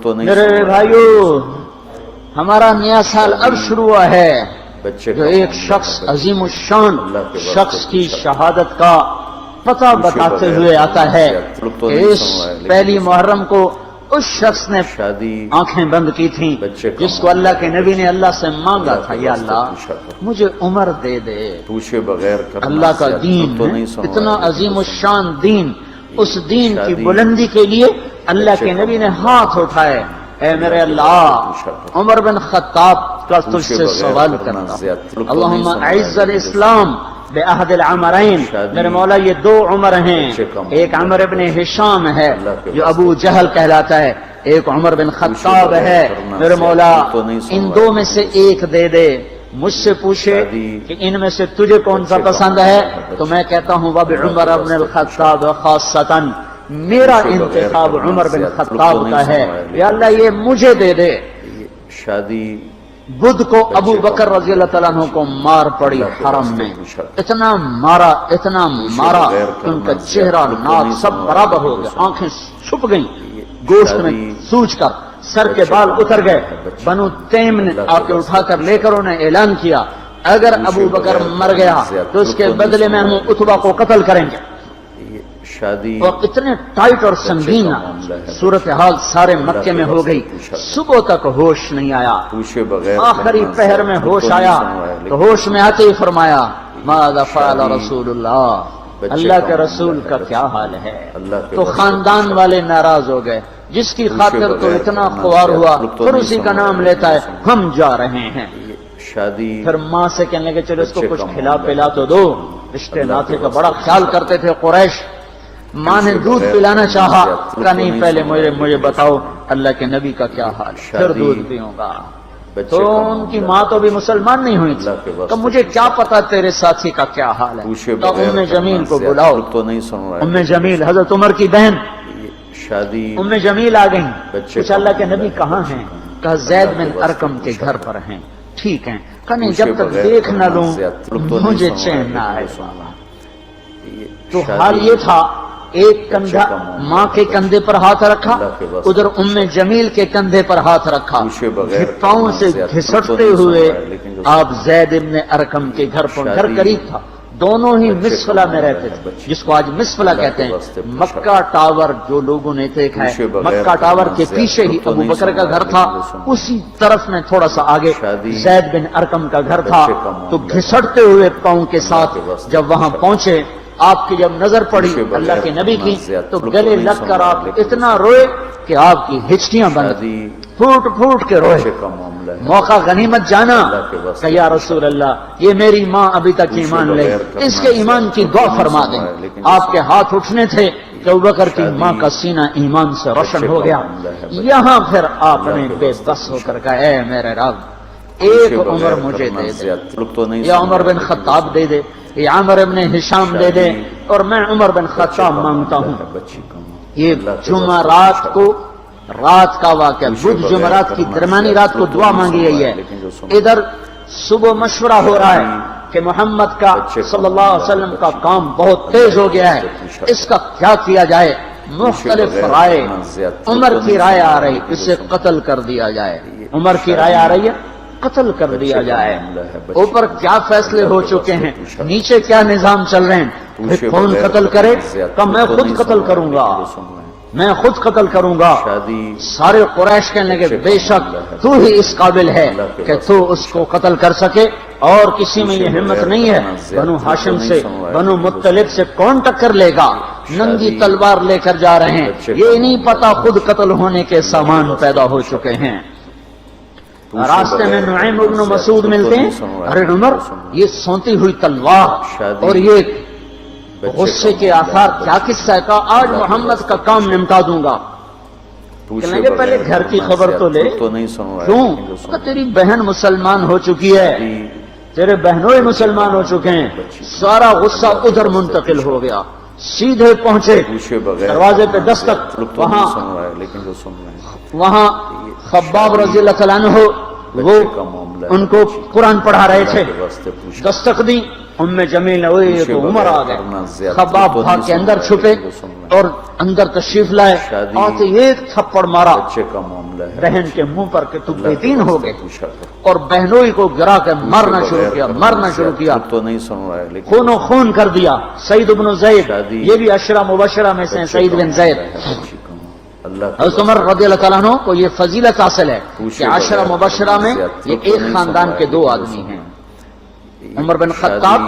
میرے بھائیو، ہمارا نیا سال اب شروع ہوا ہے جو ایک شخص عظیم الشان شخص کی شہادت کا پتہ بتاتے ہوئے آتا ہے کہ اس پہلی محرم کو اس شخص نے آنکھیں بند کی تھیں جس کو اللہ کے نبی نے اللہ سے مانگا تھا، یا اللہ مجھے عمر دے دے۔ اللہ کا دین ہے اتنا عظیم الشان دین، اس دین کی بلندی کے لیے اللہ کے نبی نے ہاتھ اٹھائے، اے میرے اللہ عمر بن خطاب کا تجھ سے سوال کرتا ہوں، اللہم اعز الاسلام بعہد العمرین۔ میرے مولا یہ دو عمر ہیں، ایک عمر ابن ہشام ہے جو ابو جہل کہلاتا ہے، ایک عمر بن خطاب ہے۔ میرے مولا ان دو میں سے ایک دے دے۔ مجھ سے پوچھے کہ ان میں سے تجھے کون سا پسند ہے تو میں کہتا ہوں وبعمر بن الخطاب خاصتاً، میرا انتخاب عمر بن خطاب کا ہے، یا اللہ یہ مجھے دے دے۔ بدھ کو ابو بکر رضی اللہ تعالیٰ عنہ کو مار پڑی حرم میں، اتنا مارا کہ ان کا چہرہ ناک سب برابر ہو گیا، آنکھیں چھپ گئیں گوشت میں سوج کر، سر کے بال اتر گئے۔ بنو تیم نے آ کے اٹھا کر لے کر انہیں اعلان کیا اگر ابو بکر مر گیا تو اس کے بدلے میں ہم عتبہ کو قتل کریں گے۔ اور اتنے ٹائٹ اور سنگین صورتحال سارے مکے میں ہو گئی، صبح تک ہوش نہیں آیا، آخری پہر میں ہوش آیا تو ہوش میں آتے ہی فرمایا ماذا فعل رسول اللہ، اللہ کے رسول کا کیا حال ہے۔ تو خاندان والے ناراض ہو گئے، جس کی خاطر تو اتنا خوار ہوا پھر اسی کا نام لیتا ہے، ہم جا رہے ہیں۔ پھر ماں سے کہنے لگے چلو اس کو کچھ کھلا پلا تو دو، رشتے ناطے کا بڑا خیال کرتے تھے قریش۔ ماں نے دودھ پلانا چاہا، کہا نہیں پہلے مجھے بتاؤ اللہ کے نبی کا کیا حال، پھر دودھ پیوں گا۔ تو ان کی ماں تو بھی مسلمان نہیں ہوئی تھی، تو مجھے کیا پتا تیرے ساتھی کا کیا حال ہے، تو ام جمیل کو بلاؤ۔ ام جمیل حضرت عمر کی بہن ام جمیل آ گئیں، کچھ اللہ کے نبی کہاں ہیں؟ کہا زید بن ارقم کے گھر پر ہیں۔ ٹھیک ہے، کہا نہیں جب تک دیکھ نہ لوں مجھے چین نہ آئے۔ تو حال یہ تھا، ایک کندھا ماں کے کندھے پر ہاتھ رکھا، ادھر ام جمیل کے کندھے پر ہاتھ رکھا، پاؤں سے گھسٹتے ہوئے آپ زید ابن ارقم کے گھر پر، گھر قریب تھا، دونوں ہی مسفلہ میں رہتے تھے جس کو آج مسفلہ کہتے ہیں۔ مکہ ٹاور جو لوگوں نے دیکھا ہے، مکہ ٹاور کے پیچھے ہی ابو بکر کا گھر تھا، اسی طرف میں تھوڑا سا آگے زید بن ارقم کا گھر تھا۔ تو گھسٹتے ہوئے پاؤں کے ساتھ جب وہاں پہنچے، آپ کی جب نظر پڑی اللہ کے نبی کی تو گلے لگ کر آپ اتنا روئے کہ آپ کی ہچکیاں بند، پھوٹ پھوٹ کے روئے۔ موقع غنیمت جانا کہ یا رسول اللہ یہ میری ماں ابھی تک ایمان لے، اس کے ایمان کی دعا فرما دیں۔ آپ کے ہاتھ اٹھنے تھے کہ ابوبکر کی ماں کا سینہ ایمان سے روشن ہو گیا۔ یہاں پھر آپ نے بے بس ہو کر کہا اے میرے رب ایک عمر مجھے دے دے، یا عمر بن خطاب دے دے، یہ عمر ابن ہشام دے دے، اور میں عمر بن خطاب مانگتا ہوں۔ یہ جمعرات کو رات کا واقعہ، بدھ جمعرات کی درمیانی رات کو دعا مانگی گئی ہے۔ ادھر صبح مشورہ ہو رہا ہے کہ محمد کا صلی اللہ علیہ وسلم کا کام بہت تیز ہو گیا ہے، اس کا کیا کیا جائے؟ مختلف رائے، عمر کی رائے آ رہی اسے قتل کر دیا جائے، عمر کی رائے آ رہی ہے قتل کر دیا جائے۔ اوپر کیا فیصلے ہو چکے ہیں، نیچے کیا نظام چل رہے ہیں، پھر کون قتل کرے؟ کہ میں خود قتل کروں گا، میں خود قتل کروں گا۔ سارے قریش کہنے لگے بے شک تو ہی اس قابل ہے کہ تو اس کو قتل کر سکے، اور کسی میں یہ ہمت نہیں ہے۔ بنو ہاشم سے، بنو مطلب سے کون ٹکر لے گا؟ ننگی تلوار لے کر جا رہے ہیں، یہ نہیں پتا خود قتل ہونے کے سامان پیدا ہو چکے ہیں۔ راستے میں نعیم ابن مسعود ملتے ہیں، ارے عمر یہ سونتی ہوئی تلوار اور یہ غصے کے آثار کیا قصہ ہے؟ کہ آج محمد کا کام نمٹا دوں گا۔ کہنے لگے پہلے گھر کی خبر تو لے، کیوں؟ کہ تیری بہن مسلمان ہو چکی ہے، تیرے بہنوں ہی مسلمان ہو چکے ہیں۔ سارا غصہ ادھر منتقل ہو گیا، سیدھے پہنچے دروازے پہ دستک، وہاں خباب رضی اللہ عنہ وہ ان کو قرآن پڑھا رہے تھے، دستک دی، ام جمیل نے ہوئی تو عمر آ گئے، خباب بھاگ کے اندر چھپے اور اندر تشریف لائے، آتے ایک تھپڑ مارا بچے کا معاملہ ہے، بہن کے منہ پر کہ تم بے دین ہو گئے، اور بہنوئی کو گرا کے مارنا شروع کیا، تو نہیں سن رہا ہے لیکن خون و خون کر دیا۔ سعید بن زید یہ بھی عشرہ مبشرہ میں سے ہیں، سعید بن زید۔ حضرت عمر رضی اللہ تعالیٰ عنہ کو یہ فضیلت حاصل ہے کہ عشرہ مبشرہ میں یہ ایک خاندان کے دو آدمی ہیں، عمر بن خطاب،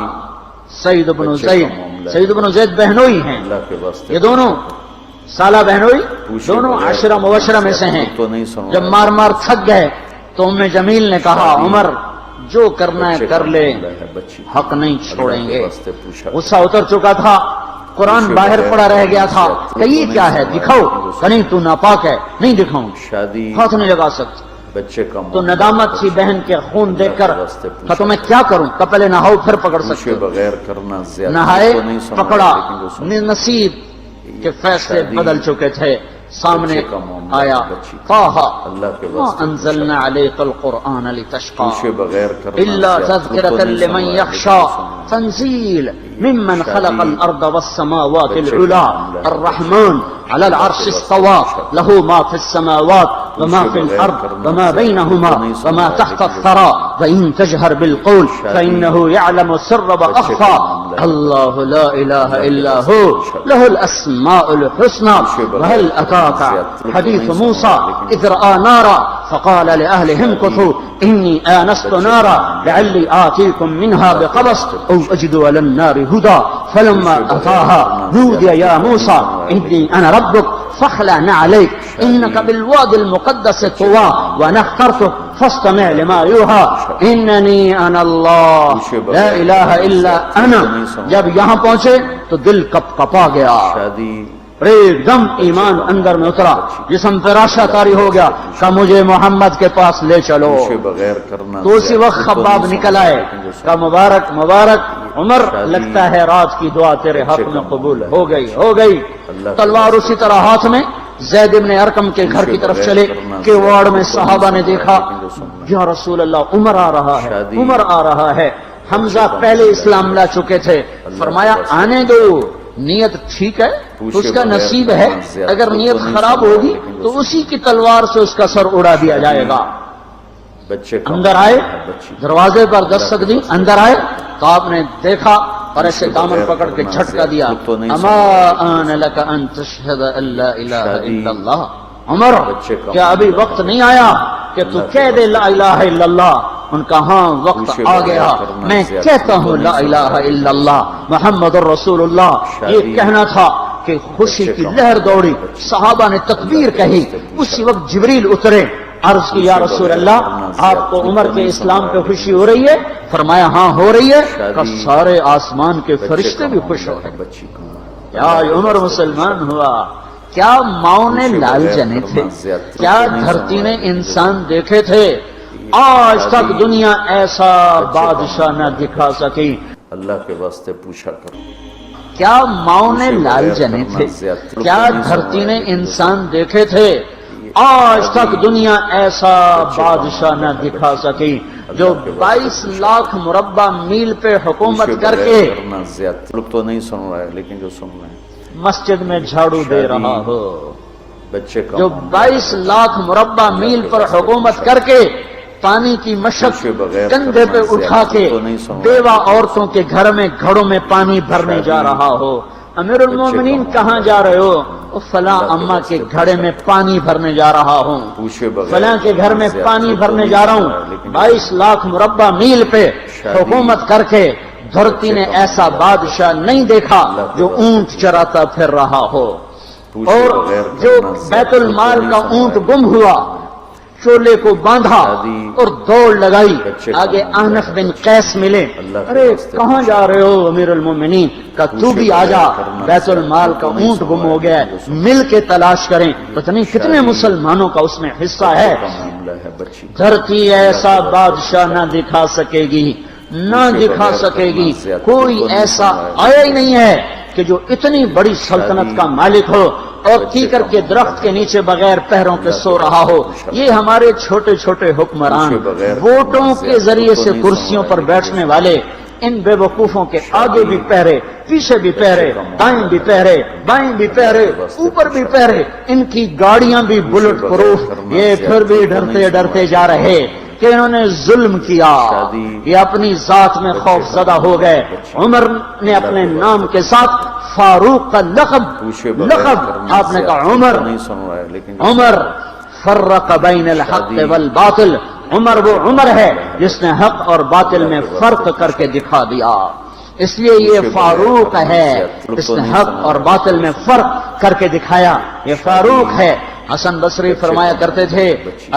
سعید بن زید۔ سعید بن زید بہنوئی ہیں، یہ دونوں سالہ بہنوئی، دونوں عشرہ مبشرہ میں سے ہیں۔ جب مار مار تھک گئے تو ام جمیل نے کہا عمر جو کرنا ہے کر لے، حق نہیں چھوڑیں گے۔ غصہ اتر چکا تھا، قرآن باہر پڑا رہ گیا تھا کہ یہ کیا ہے دکھاؤ، کہ نہیں تو ناپاک ہے، نہیں دکھاؤں، ہاتھ نہیں لگا سکتے۔ بچے کا تو ندامت تھی بہن کے خون دیکھ کر کہ تو میں کیا کروں، کہ پہلے نہاؤ پھر پکڑ سکتے، بغیر کرنا زیادہ نہائے پکڑا، نصیب کے فیصلے بدل چکے تھے۔ سامنے آیا طٰہٰ مَا أَنزَلْنَا عَلَيْكَ الْقُرْآنَ لِتَشْقَىٰ إِلَّا تَذْكِرَةً لِمَن يَخْشَىٰ تنزيل ممن خلق الأرض والسماوات العلى الرحمن على العرش استوى له ما في السماوات وما في الأرض وما بينهما وما تحت الثرى وإن تجهر بالقول فإنه يعلم السر وأخفى الله لا إله إلا هو له الأسماء الحسنى وهل أتاك حديث موسى إذ رأى نارا فقال لأهلهم كثوا إني آنست نارا لعلي آتيكم منها بقبس أو أجد على النار هدى فلما أتاها نودي يا موسى إني أنا ربك فاخلع نعليك إنك بالوادي المقدس طوى وأنا اخترتك فاستمع لما يوحى إنني أنا الله لا إله إلا أنا۔ جب یہاں پہنچے تو دل کپ کپا گیا، ایک دم ایمان اندر میں اترا، جسم فراشہ طاری ہو گیا کہ مجھے محمد کے پاس لے چلو۔ تو اسی وقت خباب نکل آئے کہ مبارک مبارک عمر، لگتا ہے رات کی دعا تیرے حق میں قبول ہو گئی۔ تلوار اسی طرح ہاتھ میں زید بن ارقم کے گھر کی طرف چلے کہ وارڈ میں صحابہ نے دیکھا یا رسول اللہ عمر آ رہا ہے۔ حمزہ پہلے اسلام لا چکے تھے، فرمایا آنے دو، نیت ٹھیک ہے تو اس کا نصیب ہے، اگر نیت خراب ہوگی تو اسی کی تلوار سے اس کا سر اڑا دیا جائے گا۔ اندر آئے، دروازے پر دستک دی، اندر آئے تو آپ نے دیکھا اور ایسے دامن پکڑ کے جھٹکا دیا، اما آن لک ان تشہد ان لا الہ الا اللہ۔ عمر کیا ابھی وقت نہیں آیا کہ تو کہہ دے لا الہ الا اللہ؟ ان کا ہاں وقت آ گیا، میں کہتا ہوں لا الہ الا اللہ محمد الرسول اللہ۔ یہ کہنا تھا کہ خوشی کی لہر دوڑی، صحابہ نے تکبیر کہی، اسی وقت جبریل اترے، عرض کی یا رسول اللہ آپ کو عمر کے اسلام پہ خوشی ہو رہی ہے؟ فرمایا ہاں ہو رہی ہے، کہ سارے آسمان کے فرشتے بھی خوش ہو رہے۔ کیا عمر مسلمان ہوا؟ کیا ماؤں نے لال جنے تھے؟ کیا دھرتی نے انسان دیکھے تھے؟ آج تک دنیا ایسا بادشاہ نہ دکھا سکی۔ اللہ کے واسطے پوچھا کرو، کیا ماؤں نے لال جنے تھے؟ کیا دھرتی نے انسان دیکھے تھے؟ آج تک دنیا ایسا بادشاہ نہ دکھا سکی جو 22 لاکھ مربع میل پہ حکومت کر کے لوگ تو نہیں سن رہا ہے لیکن جو سن رہے ہیں مسجد میں جھاڑو دے رہا ہو، بچے کا جو 22 لاکھ مربع میل پر حکومت کر کے پانی کی مشق کندھے پہ اٹھا کے بیوہ عورتوں کے گھر میں گھڑوں میں پانی بھرنے جا رہا ہو۔ امیر المومنین کہاں جا رہے ہو؟ فلاں اماں کے گھڑے میں پانی بھرنے جا رہا ہوں، فلاں کے گھر میں پانی بھرنے جا رہا ہوں۔ 22 لاکھ مربع میل پہ حکومت کر کے دھرتی نے ایسا بادشاہ نہیں دیکھا جو اونٹ چراتا پھر رہا ہو، اور جو بیت المال کا اونٹ گم ہوا، چولے کو باندھا اور دوڑ لگائی، آگے احنف بن قیس ملے، ارے کہاں جا رہے ہو امیر المومنین؟ کہ تو بھی آجا، بیت المال کا اونٹ گم ہو گیا ہے، مل کے تلاش کریں۔ پتہ نہیں کتنے مسلمانوں کا اس میں حصہ ہے۔ دھرتی ایسا بادشاہ نہ دکھا سکے گی، نہ دکھا سکے گی، کوئی ایسا آیا ہی نہیں ہے کہ جو اتنی بڑی سلطنت کا مالک ہو اور کیکر کے درخت کے نیچے بغیر پیروں کے سو رہا ہو۔ یہ ہمارے چھوٹے چھوٹے حکمران، ووٹوں کے ذریعے سے کرسیوں پر بیٹھنے والے، ان بے وقوفوں کے آگے بھی پہرے، پیچھے بھی پہرے، دائیں بھی پہرے، بائیں بھی پہرے، اوپر بھی پہرے، ان کی گاڑیاں بھی بلٹ پروف، یہ پھر بھی ڈرتے ڈرتے جا رہے کہ انہوں نے ظلم کیا، یہ اپنی ذات میں خوف زدہ ہو گئے۔ عمر نے اپنے نام کے ساتھ فاروق کا لقب آپ نے کہا عمر فرق بین الحق والباطل، عمر وہ عمر ہے جس نے حق اور باطل میں فرق کر کے دکھا دیا، اس لیے یہ فاروق ہے، اس نے حق اور باطل میں فرق کر کے دکھایا، یہ فاروق ہے۔ حسن بصری فرمایا کرتے تھے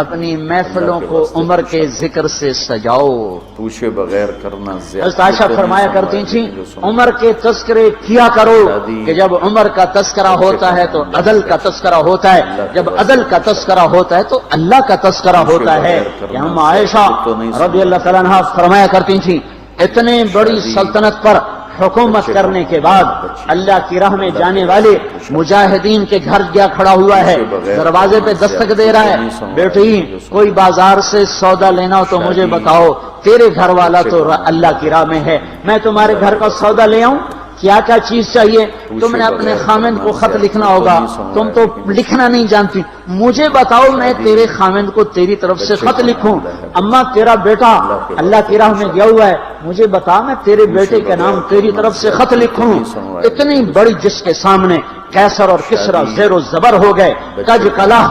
اپنی محفلوں کو عمر کے ذکر سے سجاؤ، پوچھے بغیر کرنا حضرت عائشہ فرمایا کرتی تھیں عمر کے تذکرے کیا کرو کہ جب عمر کا تذکرہ ہوتا ہے تو عدل کا تذکرہ ہوتا ہے، جب عدل کا تذکرہ ہوتا ہے تو اللہ کا تذکرہ ہوتا ہے۔ ہم عائشہ رضی اللہ تعالیٰ عنہا فرمایا کرتی تھیں اتنے بڑی سلطنت پر حکومت کرنے کے بعد اللہ کی راہ میں جانے والے مجاہدین کے گھر گیا کھڑا ہوا ہے، دروازے پہ دستک دے رہا ہے، بیٹی کوئی بازار سے سودا لینا ہو تو مجھے بتاؤ، تیرے گھر والا تو اللہ کی راہ میں ہے، میں تمہارے گھر کا سودا لے آؤں، کیا کیا چیز چاہیے؟ تم نے اپنے خامند کو خط لکھنا ہوگا، تم تو لکھنا نہیں جانتی، مجھے بتاؤ میں تیرے خامند کو تیری طرف سے خط لکھوں، اما تیرا بیٹا اللہ کی راہ میں گیا ہوا ہے، مجھے بتا میں تیرے بیٹے کے نام تیری طرف سے خط لکھوں۔ اتنی بڑی جس کے سامنے کیسر اور کسرا زیر و زبر ہو گئے، کج کلا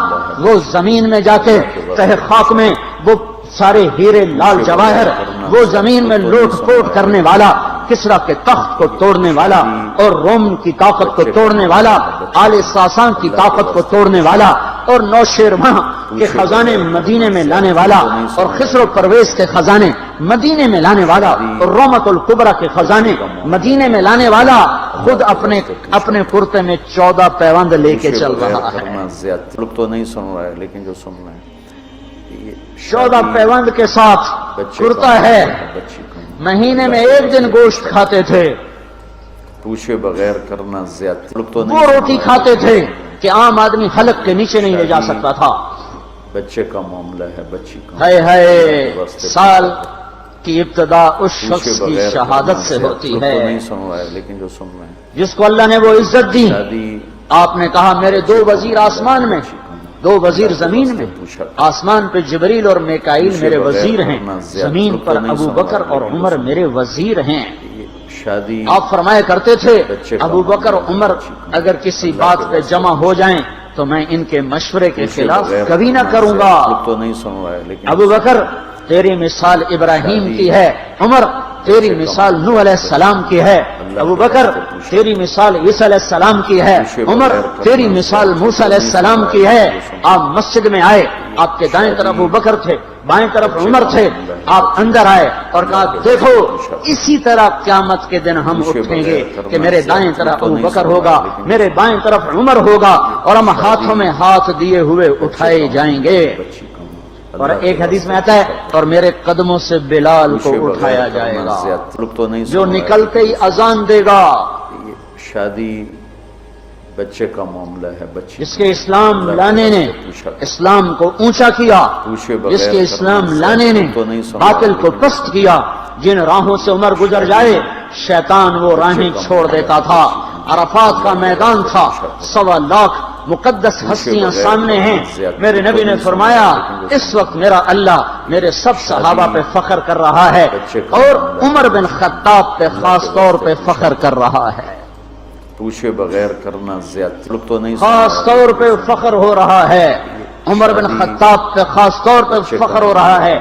وہ زمین میں جا کے تہ خاک میں وہ سارے ہیرے لال جواہر وہ زمین میں لوٹ پوٹ کرنے والا، کسرا کے تخت کو توڑنے والا اور روم کی طاقت کو توڑنے والا، آل ساسان کی طاقت کو توڑنے والا اور نوشیروان کے خزانے مدینے میں لانے والا اور خسرو پرویز کے خزانے مدینے میں لانے والا اور رومت الکبرا کے خزانے مدینے میں لانے والا خود اپنے کرتے میں 14 پیوند لے کے چل رہا ہے، لوگ تو نہیں سن رہا ہے لیکن جو سن رہے ہیں 14 پیوند کے ساتھ کرتا ہے، مہینے میں ایک دن گوشت کھاتے تھے، پوچھے بغیر کرنا زیادہ لوگ تو وہ روٹی کھاتے تھے کہ عام آدمی حلق کے نیچے نہیں لے جا سکتا تھا۔ بچے کا معاملہ ہے، بچی کا ہے سال کی ابتدا اس شخص کی شہادت سے ہوتی ہے نہیں سن رہا ہے لیکن جو سن رہے ہیں جس کو اللہ نے وہ عزت دی۔ آپ نے کہا میرے 2 وزیر آسمان میں، 2 وزیر زمین میں، آسمان پہ جبریل اور میکائیل میرے وزیر ہیں، زمین پر ابو بکر اور عمر میرے وزیر ہیں۔ شادی آپ فرمایا کرتے تھے ابو بکر اور عمر اگر کسی بات پہ جمع ہو جائیں تو میں ان کے مشورے کے خلاف کبھی نہ کروں گا۔ تو نہیں سن رہا ہے لیکن ابو بکر تیری مثال ابراہیم کی ہے، عمر تیری مثال نوح علیہ السلام کی ہے، ابو بکر تیری مثال عیسیٰ علیہ السلام کی ہے، عمر تیری مثال موسیٰ علیہ السلام کی ہے۔ آپ مسجد میں آئے، آپ کے دائیں طرف ابو بکر تھے، بائیں طرف عمر تھے، آپ اندر آئے اور کہا دیکھو اسی طرح قیامت کے دن ہم اٹھیں گے کہ میرے دائیں طرف ابو بکر ہوگا، میرے بائیں طرف عمر ہوگا اور ہم ہاتھوں میں ہاتھ دیے ہوئے اٹھائے جائیں گے۔ اور ایک حدیث میں آتا ہے اور میرے قدموں سے بلال کو اٹھایا جائے گا جو نکلتے ہی اذان دے گا۔ شادی بچے کا معاملہ ہے، بچے جس کے اسلام لانے نے اسلام کو اونچا کیا، جس کے اسلام لانے نے باطل کو پست کیا، جن راہوں سے عمر گزر جائے شیطان وہ راہیں چھوڑ دیتا تھا۔ عرفات کا میدان تھا، 1.25 لاکھ مقدس ہستیاں سامنے ہیں، میرے نبی نے فرمایا اس وقت میرا اللہ میرے سب صحابہ پہ فخر کر رہا ہے اور عمر بن خطاب پہ خاص طور پہ فخر کر رہا ہے، پوچھے بغیر کرنا زیادہ لوگ تو نہیں خاص طور پہ فخر ہو رہا ہے، عمر بن خطاب پہ خاص طور پہ فخر ہو رہا ہے۔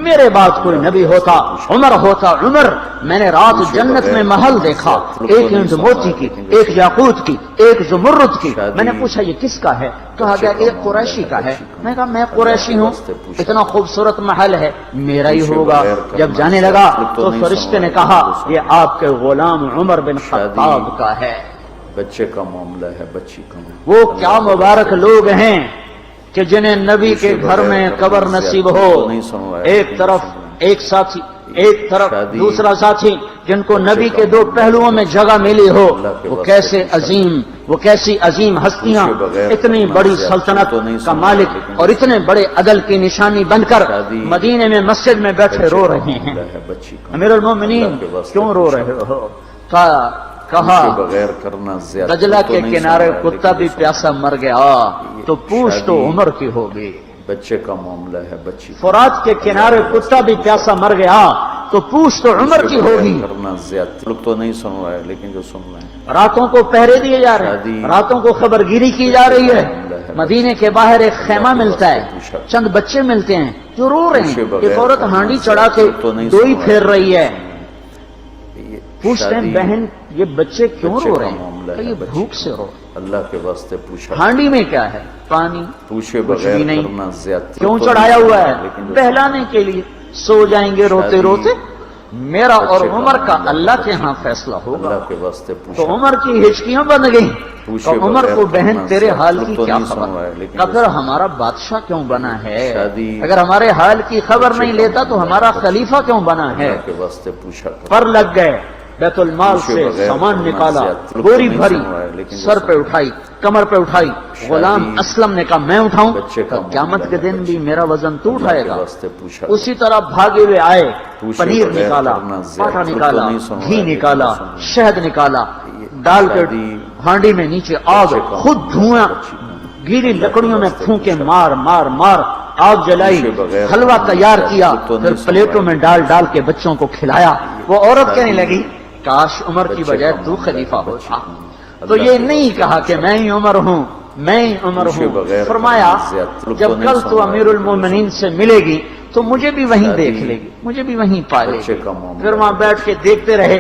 میرے بعد کوئی نبی ہوتا عمر ہوتا عمر۔ میں نے رات جنت میں محل دیکھا، ایک اینٹ موتی کی، ایک یاقوت کی، ایک زمرد کی۔ میں نے پوچھا یہ کس کا ہے؟ کہا گیا ایک قریشی کا ہے۔ میں کہا میں قریشی ہوں، اتنا خوبصورت محل ہے، میرا ہی ہوگا۔ جب جانے لگا تو فرشتے نے کہا یہ آپ کے غلام عمر بن خطاب کا ہے۔ بچے کا معاملہ ہے، بچی کا وہ کیا مبارک لوگ ہیں کہ جنہیں نبی کے گھر میں قبر نصیب ہو۔ ایک طرف ایک ساتھی ایک طرف دوسرا ساتھی جن کو نبی کے دو پہلوؤں میں جگہ ملی ہو، وہ کیسی عظیم ہستیاں اتنی بڑی سلطنت کا مالک اور اتنے بڑے عدل کی نشانی بن کر مدینے میں مسجد میں بیٹھے رو رہے ہیں۔ امیر المومنین کیوں رو رہے ہو؟ کہا دجلہ کے کنارے کتا بھی پیاسا مر گیا تو پوچھ تو عمر کی ہوگی۔ بچے کا معاملہ ہے، بچی فرات کے کنارے کتا بھی پیاسا مر گیا تو پوچھ تو عمر کی ہوگی۔ کرنا زیادہ لوگ تو نہیں سن رہے ہیں، لیکن جو سن رہے ہیں راتوں کو پہرے دیے جا رہے ہیں، راتوں کو خبر گیری کی جا رہی ہے۔ مدینے کے باہر ایک خیمہ ملتا ہے، چند بچے ملتے ہیں جو رو رہے ہیں۔ ایک عورت ہانڈی چڑھا کے دوئی پھیر رہی ہے۔ پوچھتے ہیں بہن یہ بچے کیوں رو رہے ہیں؟ کہ یہ بھوک سے رو۔ اللہ کے واسطے پوچھا، ہانڈی میں کیا ہے؟ پانی، پوچھے کچھ بھی بغیر نہیں۔ کرنا زیادہ کیوں چڑھایا ہوا ہے؟ بہلانے کے لیے۔ سو جائیں گے روتے روتے، میرا اور عمر کا اللہ کے ہاں فیصلہ ہوگا۔ اللہ کے واسطے تو پوچھا، عمر کی ہچکیاں بن گئیں۔ تو عمر کو بہن تیرے حال کی کیا خبر؟ اگر ہمارا بادشاہ کیوں بنا ہے؟ اگر ہمارے حال کی خبر نہیں لیتا تو ہمارا خلیفہ کیوں بنا ہے؟ اللہ کے واسطے پوچھا پر لگ گئے، بیت المال سے سامان نکالا، بوری بھری، سر پہ اٹھائی، کمر پہ اٹھائی۔ غلام اسلم نے کہا میں اٹھاؤں؟ قیامت کے دن بھی میرا وزن تو اٹھائے گا۔ اسی طرح بھاگے ہوئے آئے، پنیر نکالا، پاٹا نکالا، گھی نکالا، شہد نکالا، ڈال کے ہانڈی میں نیچے آگ، خود دھواں گیلی لکڑیوں میں پھونکے مار مار مار آگ جلائی، حلوہ تیار کیا، پھر پلیٹوں میں ڈال ڈال کے بچوں کو کھلایا۔ وہ عورت کہنے لگی کاش عمر کی بجائے تو خلیفہ ہوتا۔ تو یہ نہیں کہا کہ میں ہی عمر ہوں، میں ہی عمر ہوں۔ فرمایا جب کل تو امیر المومنین سے ملے گی تو مجھے بھی وہیں دیکھ لے گی، مجھے بھی وہیں پا لے گی۔ پھر وہاں بیٹھ کے دیکھتے رہے،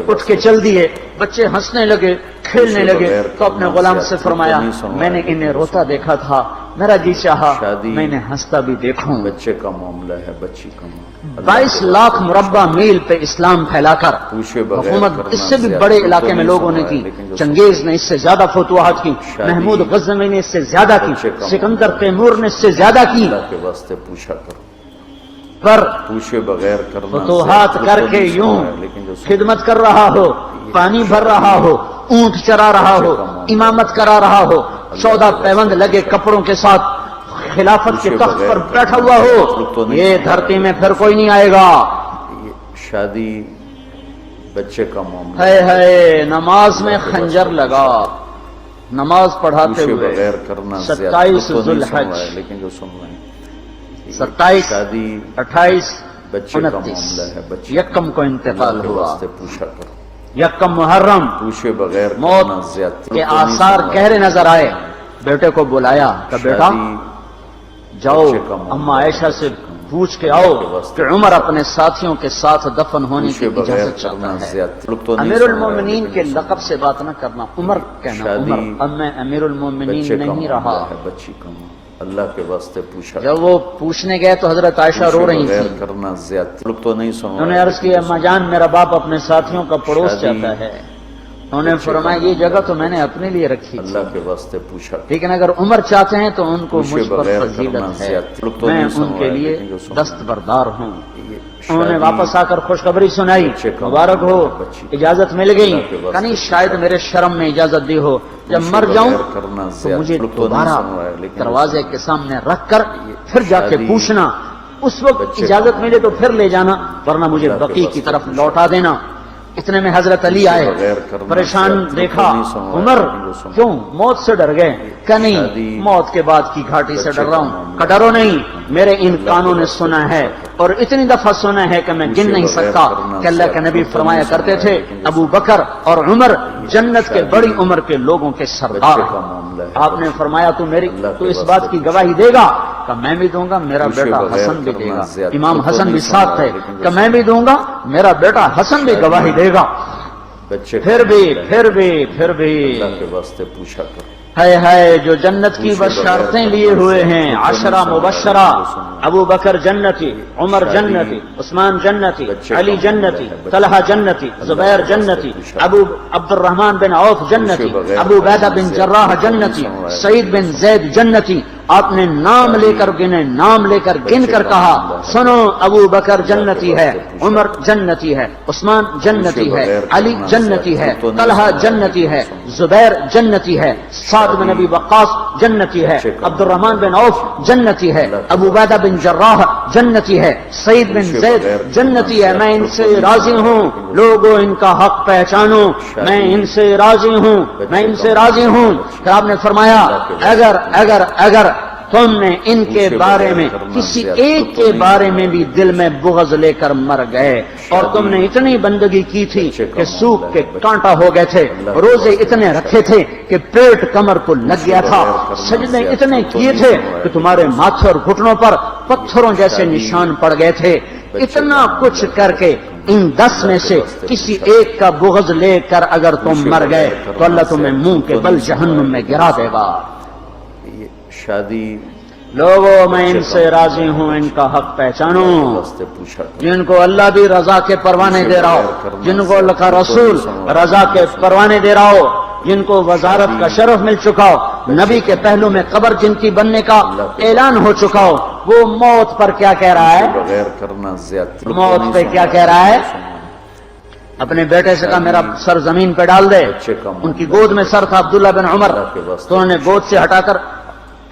اٹھ کے چل دیے۔ بچے ہنسنے لگے، کھیلنے لگے تو اپنے غلام سے فرمایا میں نے انہیں روتا دیکھا تھا، میرا جی چاہا میں نے ہنستا بھی دیکھوں۔ بچے کا معاملہ ہے، بچی کا معاملہ۔ 22 لاکھ مربع میل پہ اسلام پھیلا کر حکومت اس سے بھی بڑے علاقے میں لوگوں نے کی۔ چنگیز نے اس سے زیادہ فتوحات کی، محمود غزنوی نے اس سے زیادہ کی، سکندر تیمور نے اس سے زیادہ کی۔ اللہ کے واسطے پوچھا کرو، پر پوچھے بغیر کرنا فتوحات کر کے یوں خدمت کر رہا ہو، پانی بھر رہا ہو، اونٹ چرا رہا ہو، امامت کرا رہا ہو، 14 پیوند لگے کپڑوں کے ساتھ خلافت کے تخت پر بیٹھا ہوا ہو، یہ دھرتی میں پھر کوئی نہیں آئے گا۔ شادی بچے کا معاملہ ہے نماز میں خنجر لگا، نماز پڑھاتے پوچھے ہوئے بغیر کرنا 27 ذو الحج، لیکن جو سن رہے ہیں 27 شادی 28 بچے کا 29 معاملہ ہے، بچے یکم کو انتقال اللہ کے ہوا، واسطے پوچھا کرو، یکم محرم پوچھے بغیر موت کرنا زیادتی کے آثار گہرے نظر آئے۔ بیٹے کو بلایا کہ بیٹا جاؤ اما عائشہ سے پوچھ کے آؤ کہ عمر اپنے ساتھیوں کے ساتھ دفن ہونے کی اجازت چاہتا ہے۔ امیر المومنین کے لقب سے بات نہ کرنا، عمر کہنا، عمر۔ اب میں امیر المومنین نہیں رہا۔ بچی کا معاملہ اللہ کے واسطے پوچھا جب وہ پوچھنے گئے تو حضرت عائشہ رو رہی بغیر تھی۔ کرنا زیادتی لوگ تو نہیں سن انہوں نے عرض کی اما جان میرا باپ اپنے ساتھیوں کا پڑوس چاہتا ہے۔ انہوں نے فرمایا یہ جگہ تو میں نے اپنے لیے رکھی تھی، اللہ کے واسطے پوچھا لیکن اگر عمر چاہتے ہیں تو ان کو پوچھے مجھ پر بغیر فضیلت کرنا ہے، زیادتی لوگ تو میں نہیں ان سن کے رہے لیے لیکن جو سن دستبردار ہوں۔ یہ انہوں نے شادی واپس آ کر خوشخبری سنائی، بچے کا مبارک ہو بچی اجازت مل گئی۔ اللہ کے واسطے کہیں شاید میرے شرم میں اجازت دی ہو، جب مر پوچھے جاؤں بغیر کرنا تو زیادتی مجھے لوگ تو نہیں دوبارہ سن رہے لیکن جو دروازے سن کے سامنے رکھ کر پھر جا کے شادی پوچھنا، اس وقت بچے اجازت کا ملے تو پھر لے جانا، ورنہ مجھے اللہ کے بقیع کی واسطے طرف پوچھا۔ لوٹا دینا۔ اتنے میں حضرت علی آئے، بغیر کرنا پریشان زیادتی دیکھا، لوگ تو نہیں سن رہے عمر لیکن جو سن کیوں موت سے ڈر گئے؟ کہ نہیں شادی موت کے بعد کی گھاٹی سے ڈر رہا ہوں۔ کہ ڈرو نہیں، میرے ان کانوں نے سنا ہے اور اتنی دفعہ سنا ہے کہ میں گن نہیں سکتا کہ اللہ کے نبی فرمایا کرتے تھے ابو بکر اور عمر جنت کے بڑی عمر کے لوگوں کے سردار بچے کا ہیں۔ معاملہ ہے۔ آپ نے فرمایا تو اس بات کی گواہی دے گا کہ میں بھی دوں گا، میرا بیٹا حسن بھی دے گا۔ امام حسن بھی ساتھ تھے کہ میں بھی دوں گا، میرا بیٹا حسن بھی گواہی دے گا۔ بچے کا پھر بھی اللہ کے واسطے پوچھا کرو، ہے جو جنت کی بشارتیں لیے ہوئے ہیں، 10 مبشرہ، ابو بکر جنتی، عمر جنتی، عثمان جنتی، علی جنتی، طلحہ جنتی، زبیر جنتی، ابو عبد الرحمن بن عوف جنتی، ابو عبیدہ بن جراح جنتی، سعید بن زید جنتی، آپ نے نام لے کر گنے، نام لے کر گن کر کہا سنو ابو بکر جنتی ہے، عمر جنتی ہے، عثمان جنتی ہے، علی جنتی ہے، طلحہ جنتی ہے، زبیر جنتی ہے، سعد بن ابی وقاص جنتی ہے، عبد الرحمن بن عوف جنتی ہے، ابو عبیدہ بن جراح جنتی ہے، سعید بن زید جنتی ہے، میں ان سے راضی ہوں، لوگوں ان کا حق پہچانو، میں ان سے راضی ہوں، میں ان سے راضی ہوں۔ پھر آپ نے فرمایا اگر تم نے ان کے بارے میں کسی ایک کے بارے میں بھی دل میں بغض لے کر مر گئے، اور تم نے اتنی بندگی کی تھی کہ سوکھ کے کانٹا ہو گئے تھے، روزے اتنے رکھے تھے کہ پیٹ کمر کو لگ گیا تھا، سجدے اتنے کیے تھے کہ تمہارے ماتھے اور گھٹنوں پر پتھروں جیسے نشان پڑ گئے تھے، اتنا کچھ کر کے ان 10 میں سے کسی ایک کا بغض لے کر اگر تم مر گئے تو اللہ تمہیں منہ کے بل جہنم میں گرا دے گا۔ شادی لوگوں میں ان سے راضی ہوں، ان کا حق پہچانو، جن کو اللہ بھی رضا کے پروانے دے رہا ہو، جن کو اللہ کا رسول رضا کے پروانے دے رہا ہو، جن کو وزارت کا شرف مل چکا ہو، نبی کے پہلو میں قبر جن کی بننے کا اعلان ہو چکا ہو، وہ موت پر کیا کہہ رہا ہے؟ بغیر کرنا زیادتی، موت پہ کیا کہہ رہا ہے؟ اپنے بیٹے سے کہا میرا سر زمین پہ ڈال دے، ان کی گود میں سر تھا عبداللہ بن عمر، تو انہوں نے گود سے ہٹا کر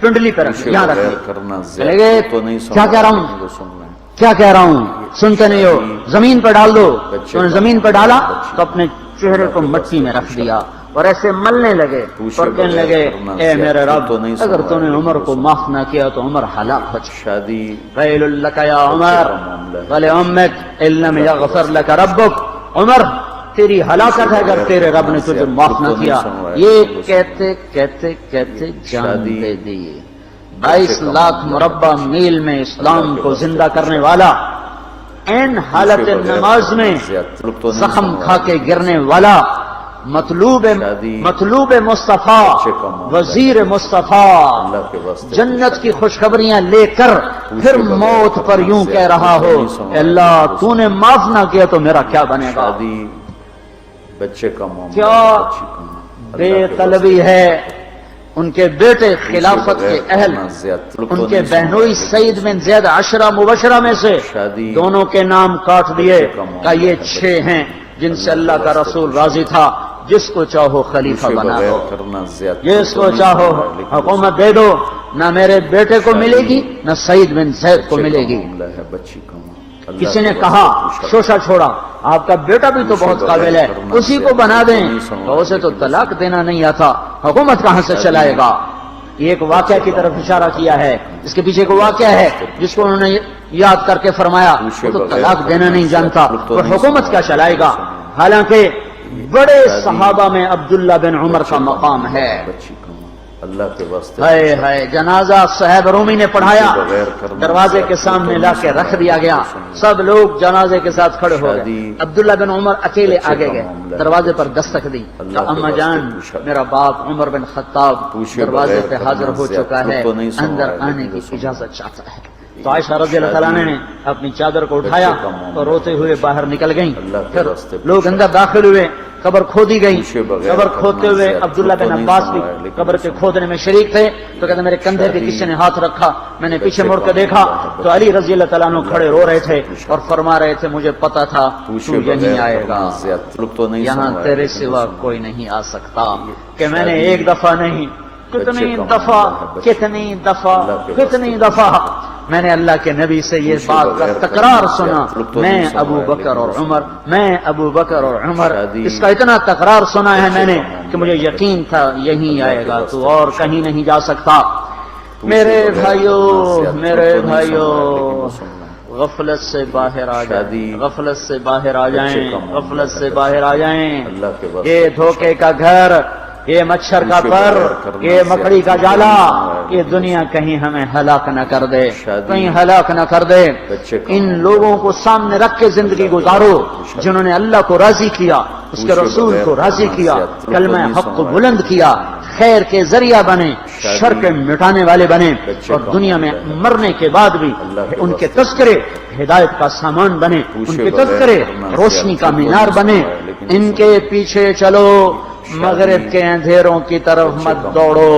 پنڈلی پہ رکھ یہاں رکھ چلے گئے، کیا کہہ رہا ہوں، کیا کہہ رہا ہوں، سنتے نہیں ہو، زمین پہ ڈال دو، تو نے زمین پہ ڈالا تو اپنے چہرے کو مٹی میں رکھ دیا اور ایسے ملنے لگے اور کہنے لگے اے میرے رب اگر تو نے عمر کو معاف نہ کیا تو عمر ہلاک ہو جائے۔ شادی ویل لک یا عمر ولعمک ان لم یغفر لک ربک، عمر تیری ہلاکت ہے اگر تیرے رب نے تجھے معاف نہ کیا۔ یہ کہتے کہتے کہتے جان دے دیے۔ 22 لاکھ مربع میل میں اسلام کو زندہ کرنے والا، این حالت نماز میں زخم کھا کے گرنے والا، مطلوب مصطفیٰ، وزیر مصطفیٰ، جنت کی خوشخبریاں لے کر پھر موت پر یوں کہہ رہا ہو اللہ تو نے معاف نہ کیا تو میرا کیا بنے گا؟ بچے کا معاملہ کیا بے طلبی ہے۔ ان کے بیٹے خلافت کے اہل، ان کے بہنوئی سعید بن زید 10 مبشرہ میں سے دونوں کے نام کاٹ دیے کہ یہ 6 ہیں جن سے اللہ کا رسول راضی تھا، جس کو چاہو خلیفہ بنا دو، جس کو چاہو حکومت دے دو، نہ میرے بیٹے کو ملے گی نہ سعید بن زید کو ملے گی۔ کسی نے کہا شوشا چھوڑا، آپ کا بیٹا بھی تو بہت قابل ہے، اسی کو بنا دیں، تو اسے تو طلاق دینا نہیں آتا، حکومت کہاں سے چلائے گا؟ یہ ایک واقعہ کی طرف اشارہ کیا ہے، اس کے پیچھے ایک واقعہ ہے جس کو انہوں نے یاد کر کے فرمایا وہ تو طلاق دینا نہیں جانتا، وہ حکومت کیا چلائے گا؟ حالانکہ بڑے صحابہ میں عبداللہ بن عمر کا مقام ہے۔ اللہ کے واسطے ہے جنازہ صہیب رومی نے پڑھایا، دروازے کے سامنے لا کے رکھ دیا گیا، سب لوگ جنازے کے ساتھ کھڑے ہو گئے، عبداللہ بن عمر اکیلے آگے گئے، دروازے پر دستک دی، اما جان میرا باپ عمر بن خطاب دروازے پہ حاضر ہو چکا ہے، اندر آنے کی اجازت چاہتا ہے۔ تو عائشہ رضی اللہ تعالیٰ نے اپنی چادر کو اٹھایا اور روتے ہوئے باہر نکل گئیں، پھر لوگ اندر داخل ہوئے، قبر کھودی گئی، قبر کھودتے ہوئے عبداللہ بن عباس بھی قبر کے کھودنے میں شریک تھے، تو کہتے میرے کندھے پہ کسی نے ہاتھ رکھا، میں نے پیچھے مڑ کے دیکھا تو علی رضی اللہ تعالیٰ عنہ کھڑے رو رہے تھے اور فرما رہے تھے مجھے پتا تھا تو یہیں آئے گا، یہاں تیرے سوا کوئی نہیں آ سکتا، کہ میں نے ایک دفعہ نہیں کتنی دفعہ میں نے اللہ کے نبی سے یہ بات کا تکرار سنا، میں ابو بکر اور عمر، میں ابو بکر اور عمر، اس کا اتنا تکرار سنا ہے میں نے کہ مجھے یقین تھا یہیں آئے گا، تو اور کہیں نہیں جا سکتا۔ میرے بھائیو غفلت سے باہر آ جائیں، غفلت سے باہر آ جائیں، غفلت سے باہر آ جائیں۔ یہ دھوکے کا گھر، یہ مچھر کا پر، یہ مکڑی کا جالا، یہ دنیا کہیں ہمیں ہلاک نہ کر دے، کہیں ہلاک نہ کر دے۔ ان لوگوں کو سامنے رکھ کے زندگی گزارو جنہوں نے اللہ کو راضی کیا، اس کے رسول کو راضی کیا، کلمہ حق کو بلند کیا، خیر کے ذریعہ بنے، شر کے مٹانے والے بنے، اور دنیا میں مرنے کے بعد بھی ان کے تذکرے ہدایت کا سامان بنے، ان کے تذکرے روشنی کا مینار بنے۔ ان کے پیچھے چلو مغرب کے اندھیروں کی طرف مت دوڑو،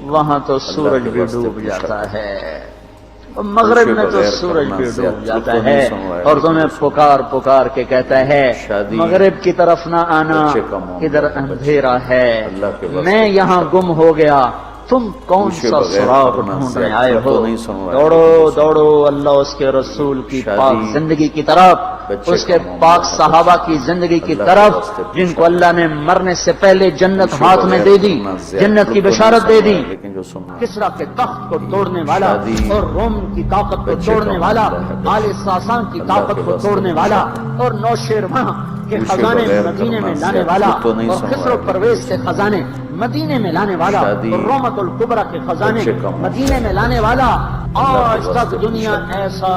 وہاں تو سورج بھی ڈوب جاتا ہے، مغرب میں تو سورج بھی ڈوب جاتا ہے، اور تمہیں پکار پکار کے کہتا ہے مغرب کی طرف نہ آنا، ادھر اندھیرا ہے، میں یہاں گم ہو گیا، تم کون سا سراغ ڈھونڈنے آئے ہو؟ دوڑو دوڑو اللہ اس کے رسول کی پاک زندگی کی طرف، اس کے پاک صحابہ کی زندگی کی طرف، جن کو اللہ نے مرنے سے پہلے جنت ہاتھ میں دے دی، جنت کی بشارت دے دی، کسرا کے تخت کو توڑنے والا اور روم کی طاقت کو توڑنے والا، آل ساسان کی طاقت کو توڑنے والا، اور نوشیروان کے خزانے مدینے میں لانے والا، اور خسرو پرویز کے خزانے مدینے میں لانے والا، اور رومت الکبریٰ کے خزانے مدینے میں لانے والا، آج تک دنیا ایسا